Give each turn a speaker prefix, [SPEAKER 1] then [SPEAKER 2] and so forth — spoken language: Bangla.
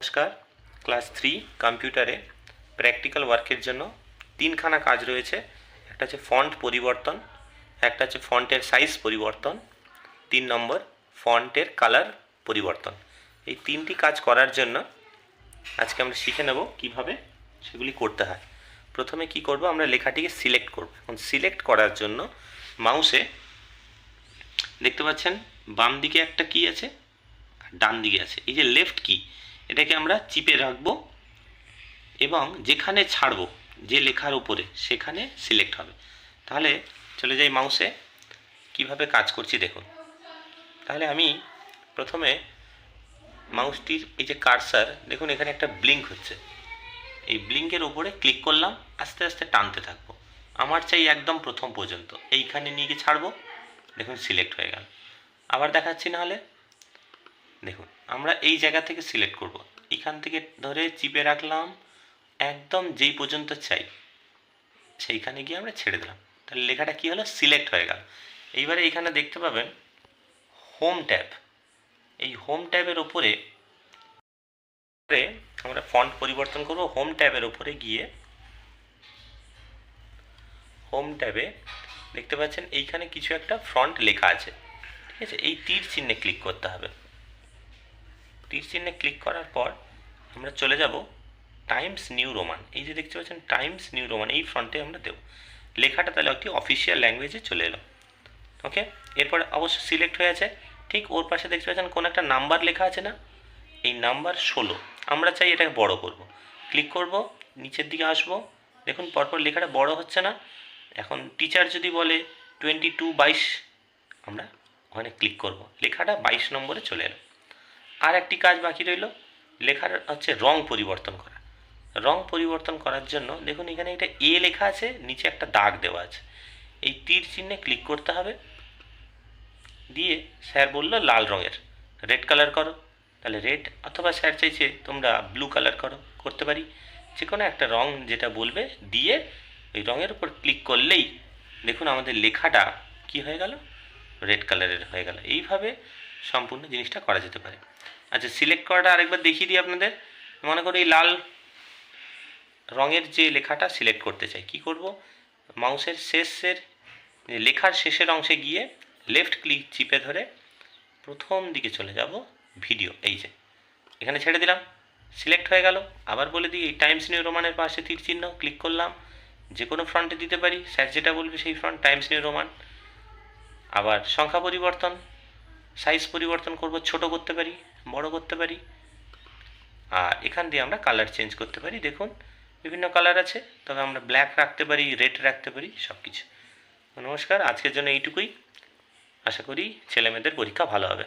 [SPEAKER 1] নমস্কার, ক্লাস 3 কম্পিউটারে প্র্যাকটিক্যাল ওয়ার্কের জন্য তিনখানা কাজ রয়েছে। একটা হচ্ছে ফন্ট পরিবর্তন, একটা হচ্ছে ফন্টের সাইজ পরিবর্তন, 3 নম্বর ফন্টের কালার পরিবর্তন। এই তিনটি কাজ করার জন্য আজকে আমরা শিখে নেব কিভাবে সেগুলি করতে হয়। প্রথমে কি করব, আমরা লেখাটিকে সিলেক্ট করব। এখন সিলেক্ট করার জন্য মাউসে দেখতে পাচ্ছেন বাম দিকে একটা কি আছে, ডান দিকে আছে। এই যে লেফট কি, এটাকে আমরা চিপে রাখবো এবং যেখানে ছাড়বো যে লেখার উপরে সেখানে সিলেক্ট হবে। তাহলে চলে যাই মাউসে, কিভাবে কাজ করছি দেখুন। তাহলে আমি প্রথমে মাউসটির এই যে কার্সার দেখুন, এখানে একটা ব্লিঙ্ক হচ্ছে। এই ব্লিঙ্কের উপরে ক্লিক করলাম, আস্তে আস্তে টানতে থাকবো। আমার চাই একদম প্রথম পর্যন্ত, এইখানে নিয়ে গিয়ে ছাড়বো, দেখুন সিলেক্ট হয়ে গেল। আবার দেখাচ্ছি, নাহলে দেখুন আমরা এই জায়গা থেকে সিলেক্ট করব। এখান থেকে ধরে চিপে রাখলাম, একদম যেই পর্যন্ত চাই সেইখানে গিয়ে আমরা ছেড়ে দিলাম। তাহলে লেখাটা কি হলো, সিলেক্ট হয়ে গেল। এইবারে এখানে দেখতে পাবেন হোম ট্যাব। এই হোম ট্যাবের উপরে আমরা ফন্ট পরিবর্তন করব। হোম ট্যাবের উপরে গিয়ে হোম ট্যাবে দেখতে পাচ্ছেন এইখানে কিছু একটা ফন্ট লেখা আছে, ঠিক আছে। এই তীর চিহ্নে ক্লিক করতে হবে। তীর চিহ্নে ক্লিক করার পর আমরা চলে যাব টাইমস নিউ রোমান। এই যে দেখতে পাচ্ছেন টাইমস নিউ রোমান, এই ফন্টে আমরা দেবো লেখাটা। তাহলে একটি অফিসিয়াল ল্যাঙ্গুয়েজে চলে এলো। ওকে, এরপর অবশ্য সিলেক্ট হয়ে আছে। ঠিক ওর পাশে দেখতে পাচ্ছেন কোন একটা নাম্বার লেখা আছে না, এই নাম্বার 16। আমরা চাই এটাকে বড় করব। ক্লিক করব, নিচের দিকে আসবো, দেখুন পরপর লেখাটা বড় হচ্ছে না। এখন টিচার যদি বলে 22 আমরা ওখানে ক্লিক করব, লেখাটা 22 নম্বরে চলে এলো। আর একটি কাজ বাকি রইল, লেখার হচ্ছে রং পরিবর্তন করা। রং পরিবর্তন করার জন্য দেখুন এখানে একটা এ লেখা আছে, নিচে একটা দাগ দেওয়া আছে। এই তীর চিহ্নে ক্লিক করতে হবে, দিয়ে স্যার বলল লাল রঙের, রেড কালার করো। তাহলে রেড, অথবা স্যার চাইছে তোমরা ব্লু কালার করতে পারি। যে কোনো একটা রং যেটা বলবে দিয়ে ওই রঙের উপর ক্লিক করলেই দেখুন আমাদের লেখাটা কি হয়ে গেল, রেড কালারের হয়ে গেল। এইভাবে সম্পূর্ণ জিনিসটা করা যেতে পারে। আচ্ছা, সিলেক্ট করাটা আরেকবার দেখিয়ে দিই আপনাদের। মনে করি এই লাল রঙের যে লেখাটা সিলেক্ট করতে চাই, কি করব, মাউসের শেষের লেখার শেষের অংশে গিয়ে লেফট ক্লিক চিপে ধরে প্রথম দিকে চলে যাব, ভিডিও, এই যে এখানে ছেড়ে দিলাম, সিলেক্ট হয়ে গেল। আবার বলে দিই এই টাইমস নিউ রোমানের পাশে তীর চিহ্ন, ক্লিক করলাম। যে কোনো ফ্রন্টে দিতে পারি, স্যার যেটা বলবে সেই ফ্রন্ট, টাইমস নিউ রোমান। আবার সংখ্যা পরিবর্তন, সাইজ পরিবর্তন করব, ছোট করতে পারি, বড় করতে পারি। আর এখান দিয়ে আমরা কালার চেঞ্জ করতে পারি। দেখুন বিভিন্ন কালার আছে, তবে আমরা ব্ল্যাক রাখতে পারি, রেড রাখতে পারি, সব কিছু। নমস্কার, আজকের জন্য এইটুকুই। আশা করি ছেলেমেয়েদের পরীক্ষা ভালো হবে।